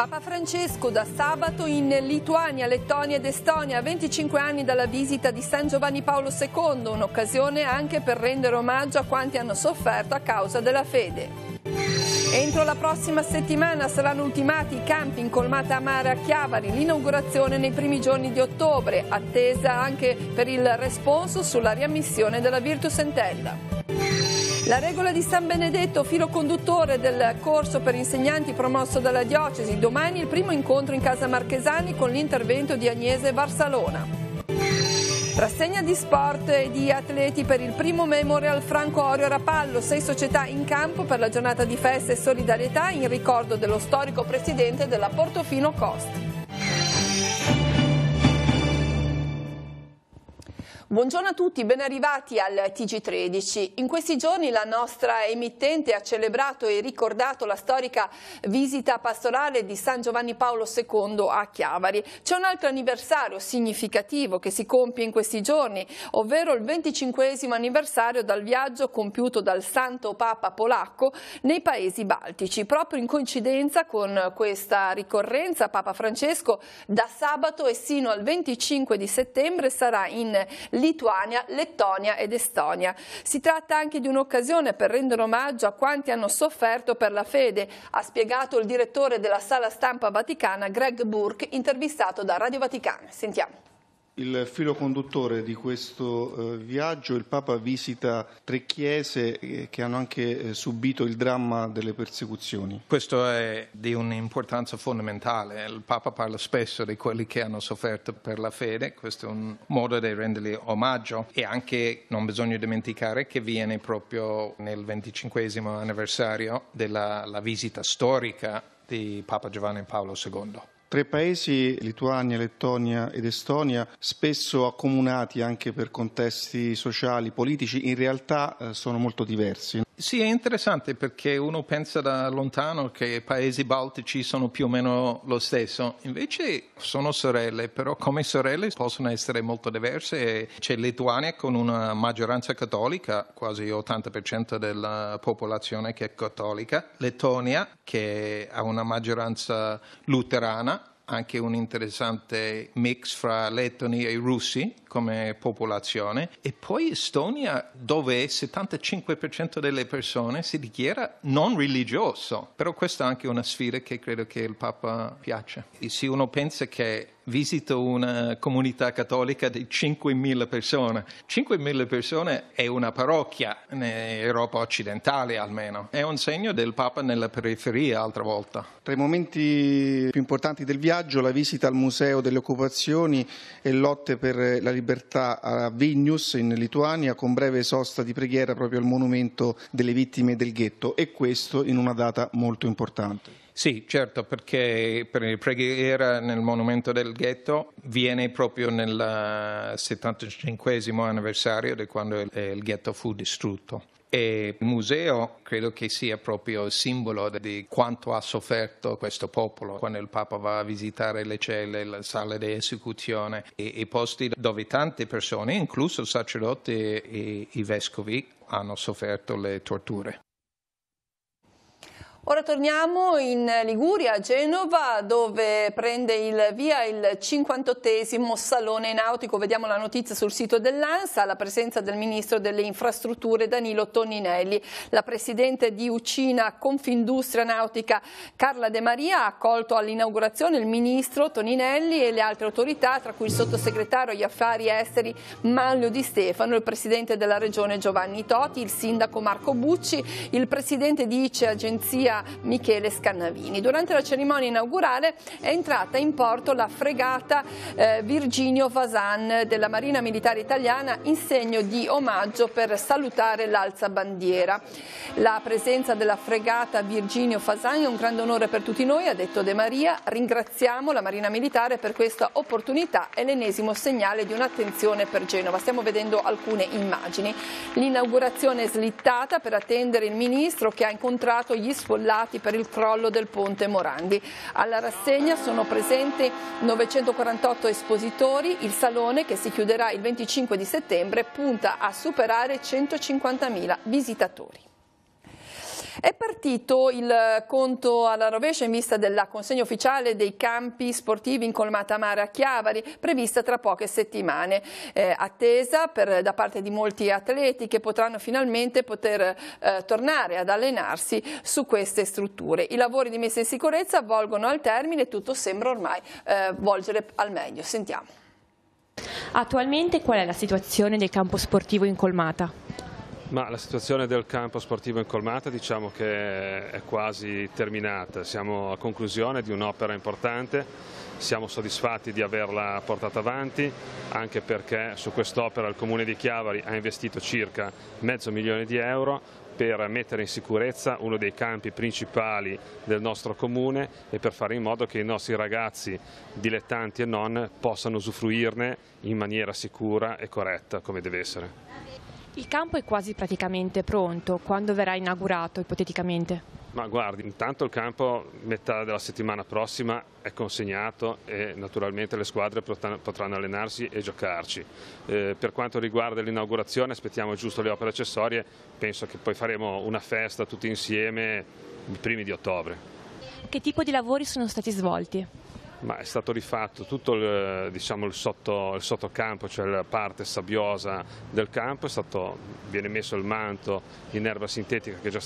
Papa Francesco da sabato in Lituania, Lettonia ed Estonia, a 25 anni dalla visita di San Giovanni Paolo II, un'occasione anche per rendere omaggio a quanti hanno sofferto a causa della fede. Entro la prossima settimana saranno ultimati i campi in Colmata a Mare a Chiavari, l'inaugurazione nei primi giorni di ottobre, attesa anche per il responso sulla riammissione della Virtus Entella. La regola di San Benedetto, filo conduttore del corso per insegnanti promosso dalla diocesi. Domani il primo incontro in Casa Marchesani con l'intervento di Agnese Varsalona. Rassegna di sport e di atleti per il primo Memorial Franco Orio Rapallo, 6 società in campo per la giornata di festa e solidarietà in ricordo dello storico presidente della Portofino Cost. Buongiorno a tutti, ben arrivati al TG13. In questi giorni la nostra emittente ha celebrato e ricordato la storica visita pastorale di San Giovanni Paolo II a Chiavari. C'è un altro anniversario significativo che si compie in questi giorni, ovvero il 25° anniversario dal viaggio compiuto dal Santo Papa polacco nei Paesi Baltici. Proprio in coincidenza con questa ricorrenza, Papa Francesco da sabato e sino al 25 di settembre sarà in Lituania, Lettonia ed Estonia. Si tratta anche di un'occasione per rendere omaggio a quanti hanno sofferto per la fede, ha spiegato il direttore della Sala Stampa Vaticana, Greg Burke, intervistato da Radio Vaticana. Sentiamo. Il filo conduttore di questo viaggio, il Papa visita 3 chiese che hanno anche subito il dramma delle persecuzioni. Questo è di un'importanza fondamentale. Il Papa parla spesso di quelli che hanno sofferto per la fede, questo è un modo di rendergli omaggio e anche non bisogna dimenticare che viene proprio nel 25° anniversario della visita storica di Papa Giovanni Paolo II. 3 paesi, Lituania, Lettonia ed Estonia, spesso accomunati anche per contesti sociali, politici, in realtà sono molto diversi. Sì, è interessante perché uno pensa da lontano che i paesi baltici sono più o meno lo stesso, invece sono sorelle, però come sorelle possono essere molto diverse. C'è Lituania con una maggioranza cattolica, quasi 80% della popolazione che è cattolica, Lettonia che ha una maggioranza luterana, anche un interessante mix fra lettoni e russi come popolazione, e poi Estonia dove il 75% delle persone si dichiara non religioso, però questa è anche una sfida che credo che il Papa piace. E se uno pensa che visito una comunità cattolica di 5.000 persone. 5.000 persone è una parrocchia in Europa occidentale almeno. È un segno del Papa nella periferia altra volta. Tra i momenti più importanti del viaggio, la visita al Museo delle Occupazioni e lotte per la libertà a Vilnius in Lituania, con breve sosta di preghiera proprio al monumento delle vittime del ghetto, e questo in una data molto importante. Sì, certo, perché per la preghiera nel monumento del ghetto viene proprio nel 75° anniversario di quando il ghetto fu distrutto. E il museo credo che sia proprio il simbolo di quanto ha sofferto questo popolo. Quando il Papa va a visitare le celle, le sale di esecuzione e i posti dove tante persone, incluso i sacerdoti e i vescovi, hanno sofferto le torture. Ora torniamo in Liguria, a Genova, dove prende il via il 58° Salone Nautico. Vediamo la notizia sul sito dell'ANSA, la presenza del Ministro delle Infrastrutture Danilo Toninelli. La Presidente di Ucina Confindustria Nautica Carla De Maria ha accolto all'inaugurazione il Ministro Toninelli e le altre autorità, tra cui il Sottosegretario agli Affari Esteri Manlio Di Stefano, il Presidente della Regione Giovanni Toti, il Sindaco Marco Bucci, il Presidente di ICE Agenzia Michele Scannavini. Durante la cerimonia inaugurale è entrata in porto la fregata Virginio Vasan della Marina Militare Italiana in segno di omaggio per salutare l'alzabandiera. La presenza della fregata Virginio Vasan è un grande onore per tutti noi, ha detto De Maria. Ringraziamo la Marina Militare per questa opportunità, è l'ennesimo segnale di un'attenzione per Genova. Stiamo vedendo alcune immagini. L'inaugurazione è slittata per attendere il Ministro, che ha incontrato gli sfollati per il crollo del ponte Morandi. Alla rassegna sono presenti 948 espositori. Il salone, che si chiuderà il 25 di settembre, punta a superare 150.000 visitatori. È partito il conto alla rovescia in vista della consegna ufficiale dei campi sportivi in Colmata Mare a Chiavari, prevista tra poche settimane, attesa da parte di molti atleti che potranno finalmente tornare ad allenarsi su queste strutture. I lavori di messa in sicurezza volgono al termine e tutto sembra ormai volgere al meglio. Sentiamo. Attualmente qual è la situazione del campo sportivo in Colmata? Ma la situazione del campo sportivo in Colmata diciamo che è quasi terminata, siamo a conclusione di un'opera importante, siamo soddisfatti di averla portata avanti anche perché su quest'opera il Comune di Chiavari ha investito circa €500.000 per mettere in sicurezza uno dei campi principali del nostro comune e per fare in modo che i nostri ragazzi, dilettanti e non, possano usufruirne in maniera sicura e corretta come deve essere. Il campo è quasi praticamente pronto, quando verrà inaugurato ipoteticamente? Ma guardi, intanto il campo metà della settimana prossima è consegnato e naturalmente le squadre potranno allenarsi e giocarci. Per quanto riguarda l'inaugurazione aspettiamo giusto le opere accessorie, penso che poi faremo una festa tutti insieme i primi di ottobre. Che tipo di lavori sono stati svolti? Ma è stato rifatto tutto il sottocampo, cioè la parte sabbiosa del campo, viene messo il manto in erba sintetica che è già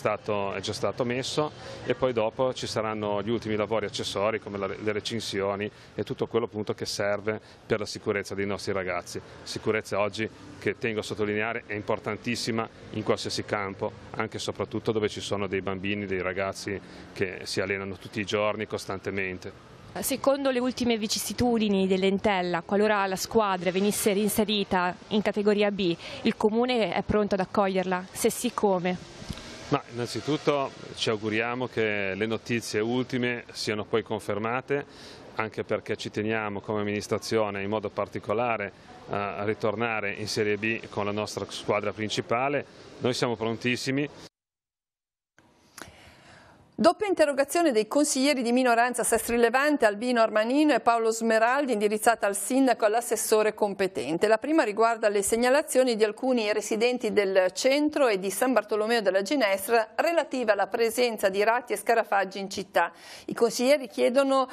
stato messo e poi dopo ci saranno gli ultimi lavori accessori come le recinzioni e tutto quello appunto che serve per la sicurezza dei nostri ragazzi. Sicurezza oggi che tengo a sottolineare è importantissima in qualsiasi campo, anche e soprattutto dove ci sono dei bambini, dei ragazzi che si allenano tutti i giorni costantemente. Secondo le ultime vicissitudini dell'Entella, qualora la squadra venisse reinserita in categoria B, il Comune è pronto ad accoglierla? Se sì, come? Ma innanzitutto ci auguriamo che le notizie ultime siano poi confermate, anche perché ci teniamo come amministrazione in modo particolare a ritornare in Serie B con la nostra squadra principale. Noi siamo prontissimi. Doppia interrogazione dei consiglieri di minoranza Sestri Levante, Albino Armanino e Paolo Smeraldi, indirizzata al sindaco e all'assessore competente. La prima riguarda le segnalazioni di alcuni residenti del centro e di San Bartolomeo della Ginestra relative alla presenza di ratti e scarafaggi in città. I consiglieri chiedono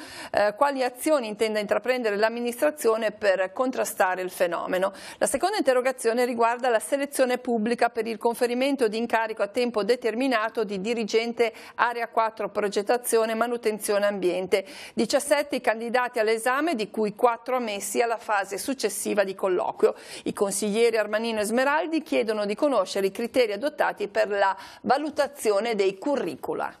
quali azioni intenda intraprendere l'amministrazione per contrastare il fenomeno. La seconda interrogazione riguarda la selezione pubblica per il conferimento di incarico a tempo determinato di dirigente area 4 progettazione, manutenzione ambiente. 17 i candidati all'esame, di cui 4 ammessi alla fase successiva di colloquio. I consiglieri Armanino e Smeraldi chiedono di conoscere i criteri adottati per la valutazione dei curricula.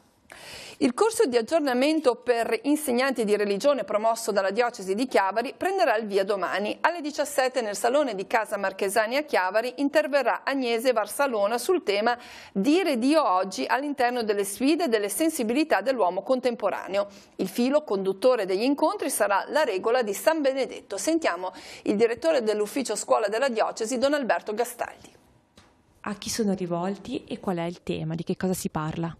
Il corso di aggiornamento per insegnanti di religione promosso dalla Diocesi di Chiavari prenderà il via domani. Alle 17 nel Salone di Casa Marchesani a Chiavari interverrà Agnese Varsalona sul tema Dire Dio oggi all'interno delle sfide e delle sensibilità dell'uomo contemporaneo. Il filo conduttore degli incontri sarà la regola di San Benedetto. Sentiamo il direttore dell'ufficio scuola della Diocesi, Don Alberto Gastaldi. A chi sono rivolti e qual è il tema? Di che cosa si parla?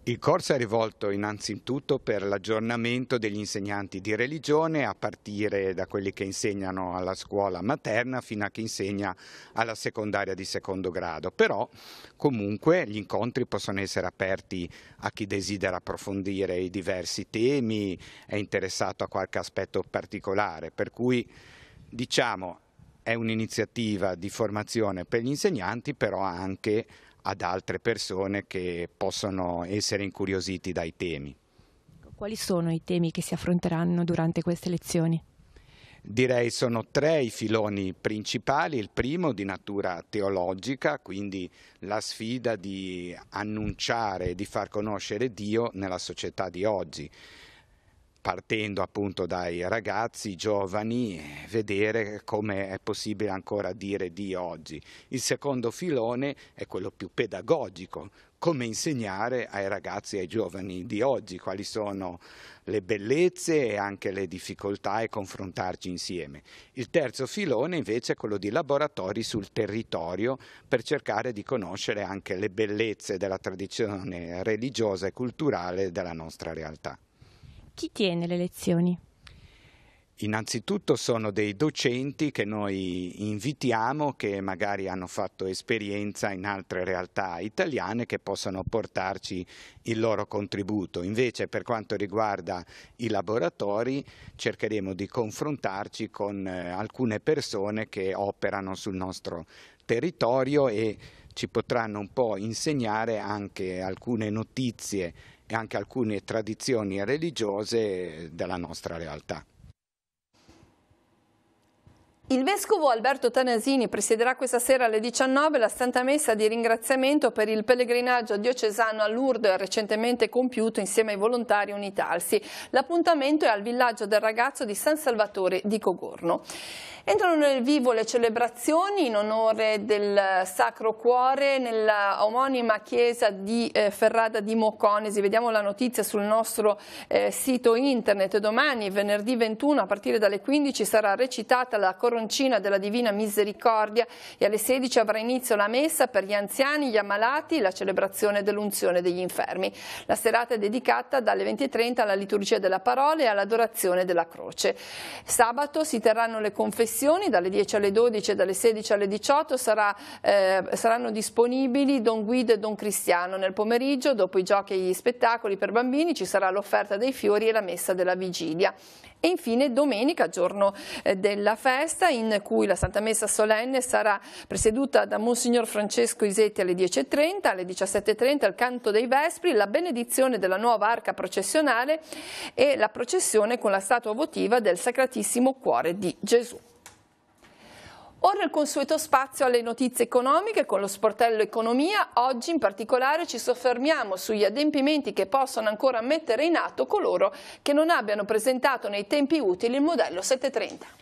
Il corso è rivolto innanzitutto per l'aggiornamento degli insegnanti di religione, a partire da quelli che insegnano alla scuola materna fino a chi insegna alla secondaria di secondo grado. Però comunque gli incontri possono essere aperti a chi desidera approfondire i diversi temi, è interessato a qualche aspetto particolare, per cui diciamo è un'iniziativa di formazione per gli insegnanti, però anche ad altre persone che possono essere incuriositi dai temi. Quali sono i temi che si affronteranno durante queste lezioni? Direi sono 3 i filoni principali. Il primo di natura teologica, quindi la sfida di annunciare e di far conoscere Dio nella società di oggi, partendo appunto dai ragazzi, giovani, vedere come è possibile ancora dire Dio oggi. Il secondo filone è quello più pedagogico, come insegnare ai ragazzi e ai giovani di oggi quali sono le bellezze e anche le difficoltà e confrontarci insieme. Il terzo filone invece è quello di laboratori sul territorio per cercare di conoscere anche le bellezze della tradizione religiosa e culturale della nostra realtà. Chi tiene le lezioni? Innanzitutto sono dei docenti che noi invitiamo, che magari hanno fatto esperienza in altre realtà italiane, che possano portarci il loro contributo. Invece, per quanto riguarda i laboratori, cercheremo di confrontarci con alcune persone che operano sul nostro territorio e ci potranno un po' insegnare anche alcune notizie e anche alcune tradizioni religiose della nostra realtà. Il vescovo Alberto Tanasini presiederà questa sera alle 19 la Santa Messa di ringraziamento per il pellegrinaggio diocesano a Lourdes recentemente compiuto insieme ai volontari Unitalsi. L'appuntamento è al villaggio del ragazzo di San Salvatore di Cogorno. Entrano nel vivo le celebrazioni in onore del Sacro Cuore nella omonima chiesa di Ferrada di Mocconesi. Vediamo la notizia sul nostro sito internet. Domani, venerdì 21, a partire dalle 15 sarà recitata la Coroncina della Divina Misericordia e alle 16 avrà inizio la messa per gli anziani, gli ammalati e la celebrazione dell'unzione degli infermi. La serata è dedicata dalle 20:30 alla liturgia della parola e all'adorazione della croce. Sabato si terranno le confessioni dalle 10 alle 12 e dalle 16 alle 18 saranno disponibili Don Guido e Don Cristiano. Nel pomeriggio, dopo i giochi e gli spettacoli per bambini, ci sarà l'offerta dei fiori e la messa della vigilia. E infine domenica, giorno della festa, in cui la Santa Messa solenne sarà presieduta da Monsignor Francesco Isetti alle 10:30, alle 17:30 il canto dei Vespri, la benedizione della nuova arca processionale e la processione con la statua votiva del Sacratissimo Cuore di Gesù. Ora il consueto spazio alle notizie economiche con lo sportello Economia. Oggi in particolare ci soffermiamo sugli adempimenti che possono ancora mettere in atto coloro che non abbiano presentato nei tempi utili il modello 730.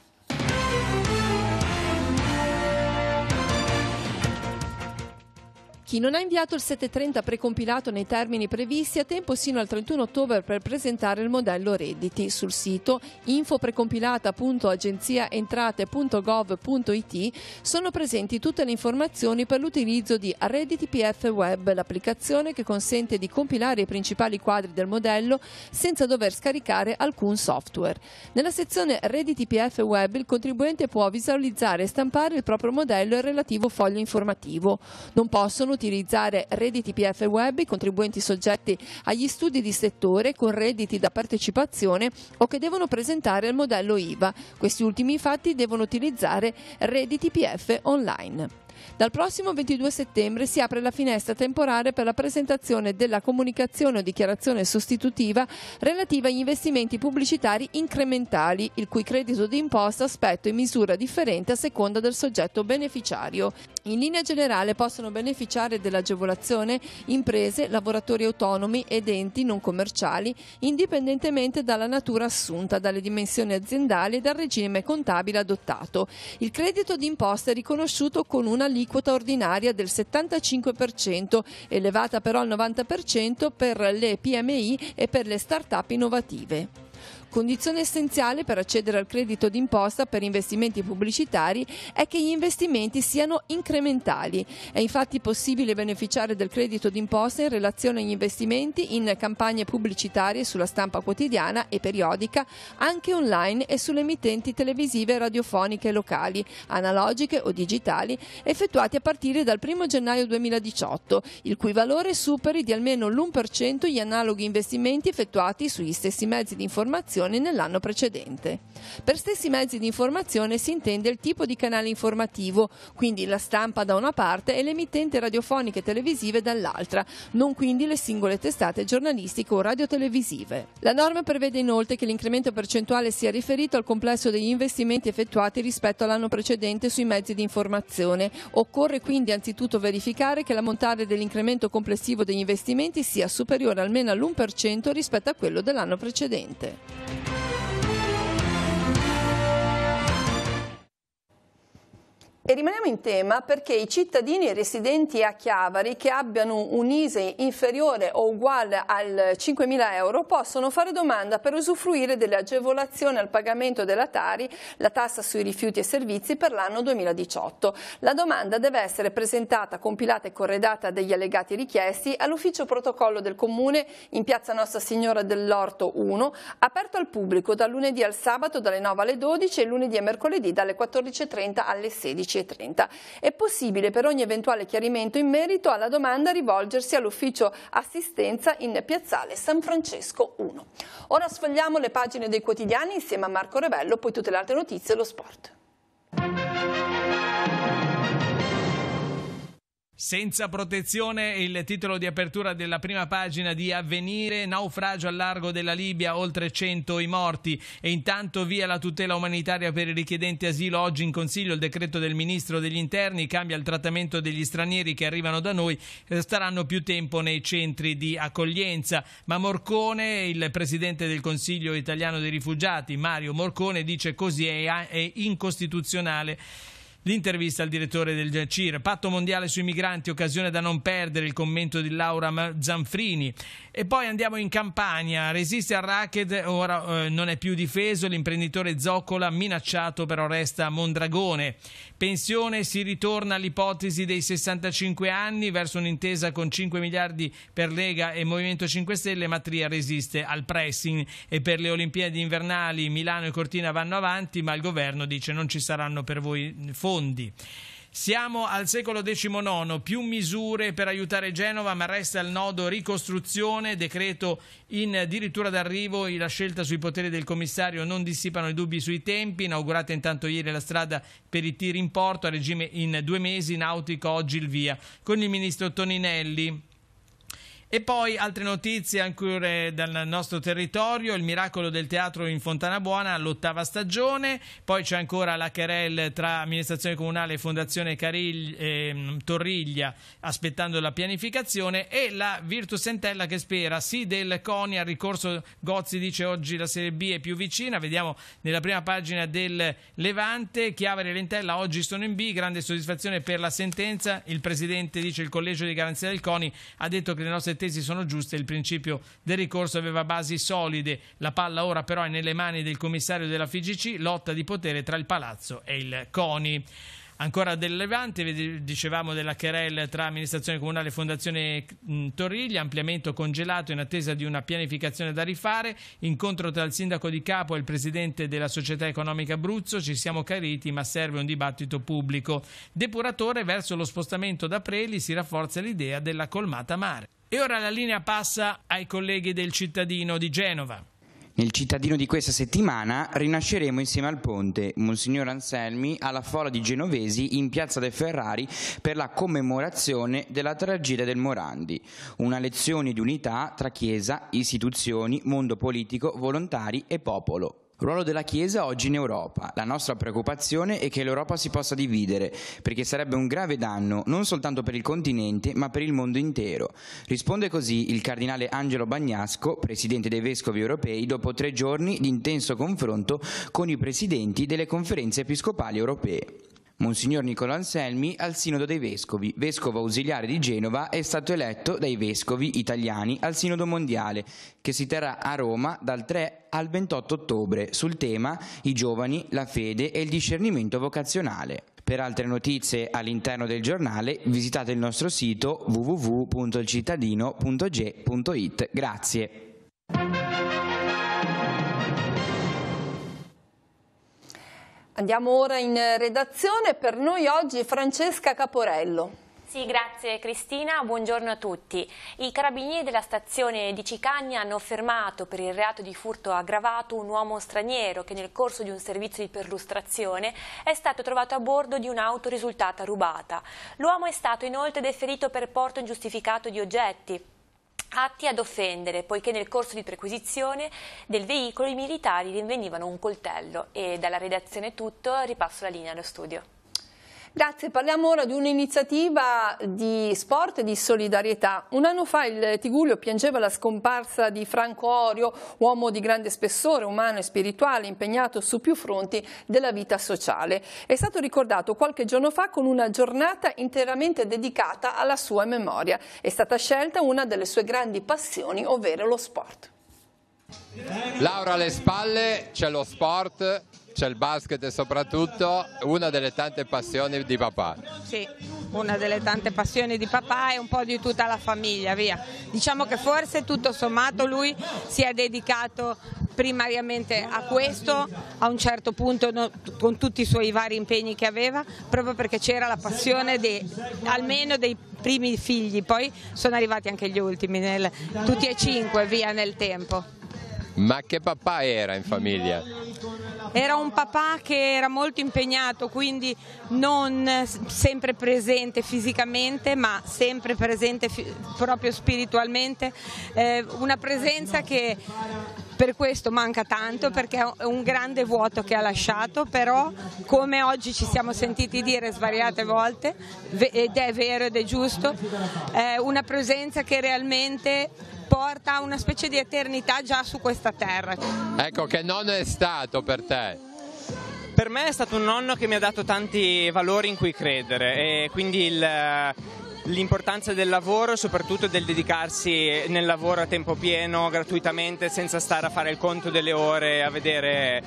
Chi non ha inviato il 730 precompilato nei termini previsti ha tempo sino al 31 ottobre per presentare il modello redditi. Sul sito infoprecompilata.agenziaentrate.gov.it sono presenti tutte le informazioni per l'utilizzo di Redditi PF Web, l'applicazione che consente di compilare i principali quadri del modello senza dover scaricare alcun software. Nella sezione Redditi PF Web il contribuente può visualizzare e stampare il proprio modello e il relativo foglio informativo. Non possono utilizzare redditi PF Web i contribuenti soggetti agli studi di settore con redditi da partecipazione o che devono presentare il modello IVA. Questi ultimi infatti devono utilizzare redditi PF online. Dal prossimo 22 settembre si apre la finestra temporale per la presentazione della comunicazione o dichiarazione sostitutiva relativa agli investimenti pubblicitari incrementali, il cui credito d'imposta aspetto in misura differente a seconda del soggetto beneficiario. In linea generale possono beneficiare dell'agevolazione imprese, lavoratori autonomi ed enti non commerciali, indipendentemente dalla natura assunta, dalle dimensioni aziendali e dal regime contabile adottato. Il credito d'imposta è riconosciuto con una aliquota ordinaria del 75%, elevata però al 90% per le PMI e per le start-up innovative. Condizione essenziale per accedere al credito d'imposta per investimenti pubblicitari è che gli investimenti siano incrementali. È infatti possibile beneficiare del credito d'imposta in relazione agli investimenti in campagne pubblicitarie sulla stampa quotidiana e periodica, anche online e sulle emittenti televisive e radiofoniche locali, analogiche o digitali, effettuati a partire dal 1 gennaio 2018, il cui valore superi di almeno l'1% gli analoghi investimenti effettuati sugli stessi mezzi di informazione nell'anno precedente. Per stessi mezzi di informazione si intende il tipo di canale informativo, quindi la stampa da una parte e le emittenti radiofoniche e televisive dall'altra, non quindi le singole testate giornalistiche o radiotelevisive. La norma prevede inoltre che l'incremento percentuale sia riferito al complesso degli investimenti effettuati rispetto all'anno precedente sui mezzi di informazione. Occorre quindi anzitutto verificare che l'ammontare dell'incremento complessivo degli investimenti sia superiore almeno all'1% rispetto a quello dell'anno precedente. E rimaniamo in tema perché i cittadini residenti a Chiavari che abbiano un ISEE inferiore o uguale al 5.000 euro possono fare domanda per usufruire delle agevolazioni al pagamento della Tari, la tassa sui rifiuti e servizi, per l'anno 2018. La domanda deve essere presentata, compilata e corredata degli allegati richiesti all'ufficio protocollo del Comune in piazza Nostra Signora dell'Orto 1, aperto al pubblico dal lunedì al sabato dalle 9 alle 12 e lunedì e mercoledì dalle 14.30 alle 16:30. È possibile per ogni eventuale chiarimento in merito alla domanda rivolgersi all'ufficio assistenza in piazzale San Francesco 1. Ora sfogliamo le pagine dei quotidiani insieme a Marco Rebello, poi tutte le altre notizie e lo sport. Senza protezione è il titolo di apertura della prima pagina di Avvenire. Naufragio al largo della Libia, oltre 100 i morti. E intanto via la tutela umanitaria per i richiedenti asilo. Oggi in Consiglio il decreto del Ministro degli Interni cambia il trattamento degli stranieri che arrivano da noi, staranno più tempo nei centri di accoglienza. Ma Morcone, il Presidente del Consiglio italiano dei rifugiati, Mario Morcone, dice così è incostituzionale. L'intervista al direttore del CIR. Patto mondiale sui migranti, occasione da non perdere, il commento di Laura Zanfrini. E poi andiamo in Campania. Resiste al racket, ora non è più difeso. L'imprenditore Zoccola minacciato, però resta Mondragone. Pensione, si ritorna all'ipotesi dei 65 anni verso un'intesa con 5 miliardi per Lega e Movimento 5 Stelle. Matria resiste al pressing. E per le Olimpiadi invernali Milano e Cortina vanno avanti, ma il governo dice non ci saranno per voi fondi. Siamo al secolo XIX, più misure per aiutare Genova, ma resta il nodo ricostruzione, decreto in addirittura d'arrivo, la scelta sui poteri del commissario non dissipano i dubbi sui tempi, inaugurata intanto ieri la strada per i tir in porto, a regime in 2 mesi, nautico oggi il via, con il ministro Toninelli. E poi altre notizie ancora dal nostro territorio, il miracolo del teatro in Fontana Buona all'8ª stagione, poi c'è ancora la querelle tra amministrazione comunale e fondazione Torriglia aspettando la pianificazione e la Virtus Entella che spera sì del CONI al ricorso. Gozzi dice oggi la Serie B è più vicina, vediamo nella prima pagina del Levante, Chiavari e Lentella oggi sono in B, grande soddisfazione per la sentenza, il presidente dice il collegio di garanzia del CONI ha detto che le nostre tesi sono giuste, il principio del ricorso aveva basi solide, la palla ora però è nelle mani del commissario della FIGC, lotta di potere tra il Palazzo e il CONI. Ancora del Levante, dicevamo della querelle tra amministrazione comunale e fondazione Torriglia, ampliamento congelato in attesa di una pianificazione da rifare, incontro tra il sindaco di Capo e il presidente della società economica Abruzzo, ci siamo chiariti ma serve un dibattito pubblico. Depuratore verso lo spostamento da Preli, si rafforza l'idea della colmata mare. E ora la linea passa ai colleghi del Cittadino di Genova. Nel Cittadino di questa settimana rinasceremo insieme al ponte Monsignor Anselmi alla folla di genovesi in Piazza dei Ferrari per la commemorazione della tragedia del Morandi. Una lezione di unità tra Chiesa, istituzioni, mondo politico, volontari e popolo. Ruolo della Chiesa oggi in Europa. La nostra preoccupazione è che l'Europa si possa dividere, perché sarebbe un grave danno non soltanto per il continente, ma per il mondo intero. Risponde così il cardinale Angelo Bagnasco, presidente dei Vescovi europei, dopo 3 giorni di intenso confronto con i presidenti delle conferenze episcopali europee. Monsignor Nicolò Anselmi al Sinodo dei Vescovi, vescovo ausiliare di Genova, è stato eletto dai vescovi italiani al Sinodo mondiale, che si terrà a Roma dal 3 al 28 ottobre, sul tema i giovani, la fede e il discernimento vocazionale. Per altre notizie all'interno del giornale visitate il nostro sito www.ilcittadino.ge.it. Grazie. Andiamo ora in redazione, per noi oggi Francesca Caporello. Sì, grazie Cristina, buongiorno a tutti. I carabinieri della stazione di Cicagna hanno fermato per il reato di furto aggravato un uomo straniero che nel corso di un servizio di perlustrazione è stato trovato a bordo di un'auto risultata rubata. L'uomo è stato inoltre deferito per porto ingiustificato di oggetti atti ad offendere, poiché nel corso di perquisizione del veicolo i militari rinvenivano un coltello. E dalla redazione è tutto, ripasso la linea allo studio. Grazie, parliamo ora di un'iniziativa di sport e di solidarietà. Un anno fa il Tigullio piangeva la scomparsa di Franco Orio, uomo di grande spessore umano e spirituale, impegnato su più fronti della vita sociale. È stato ricordato qualche giorno fa con una giornata interamente dedicata alla sua memoria. È stata scelta una delle sue grandi passioni, ovvero lo sport. Laura alle spalle, c'è lo sport, c'è il basket e soprattutto una delle tante passioni di papà. Sì, una delle tante passioni di papà e un po' di tutta la famiglia, via. Diciamo che forse tutto sommato lui si è dedicato primariamente a questo, a un certo punto con tutti i suoi vari impegni che aveva, proprio perché c'era la passione almeno dei primi figli, poi sono arrivati anche gli ultimi, tutti e 5 via nel tempo. Ma che papà era in famiglia? Era un papà che era molto impegnato, quindi non sempre presente fisicamente, ma sempre presente proprio spiritualmente, una presenza che per questo manca tanto, perché è un grande vuoto che ha lasciato, però come oggi ci siamo sentiti dire svariate volte, ed è vero ed è giusto, è una presenza che realmente porta una specie di eternità già su questa terra. Ecco, che nonno è stato per te? Per me è stato un nonno che mi ha dato tanti valori in cui credere, e quindi l'importanza del lavoro, soprattutto del dedicarsi nel lavoro a tempo pieno, gratuitamente, senza stare a fare il conto delle ore, a vedere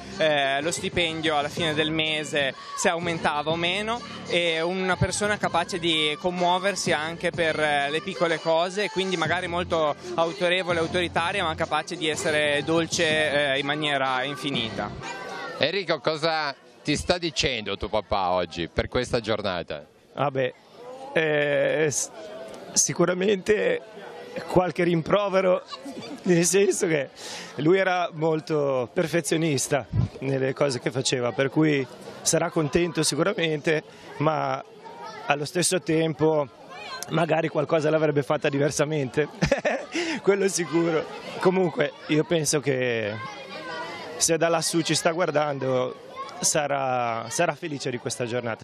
lo stipendio alla fine del mese, se aumentava o meno, e una persona capace di commuoversi anche per le piccole cose, quindi magari molto autorevole, autoritaria, ma capace di essere dolce in maniera infinita. Enrico, cosa ti sta dicendo tuo papà oggi per questa giornata? Sicuramente qualche rimprovero, nel senso che lui era molto perfezionista nelle cose che faceva, per cui sarà contento sicuramente, ma allo stesso tempo magari qualcosa l'avrebbe fatta diversamente, quello sicuro. Comunque io penso che se da lassù ci sta guardando sarà felice di questa giornata.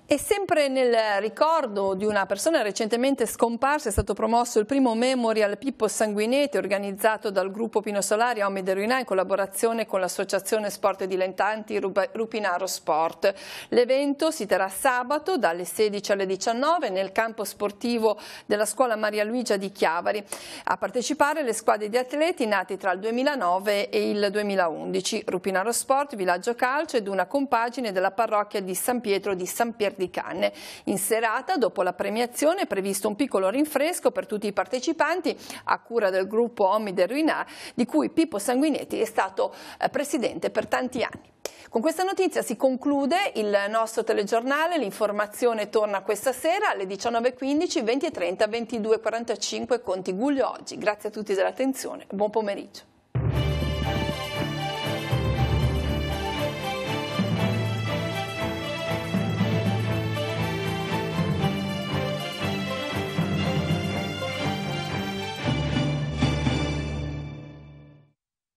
E sempre nel ricordo di una persona recentemente scomparsa è stato promosso il primo Memorial Pippo Sanguinetti organizzato dal gruppo Pino Solari a Omide Ruinà in collaborazione con l'associazione Sport Dilettanti Rupinaro Sport. L'evento si terrà sabato dalle 16 alle 19 nel campo sportivo della scuola Maria Luigia di Chiavari. A partecipare le squadre di atleti nati tra il 2009 e il 2011. Rupinaro Sport, Villaggio Calcio ed una compagine della parrocchia di San Pietro di San Pier di Canne. In serata, dopo la premiazione, è previsto un piccolo rinfresco per tutti i partecipanti a cura del gruppo Omide Ruinà, di cui Pippo Sanguinetti è stato presidente per tanti anni. Con questa notizia si conclude il nostro telegiornale. L'informazione torna questa sera alle 19:15, 20:30, 22:45 con Tigullio Oggi. Grazie a tutti dell'attenzione e buon pomeriggio.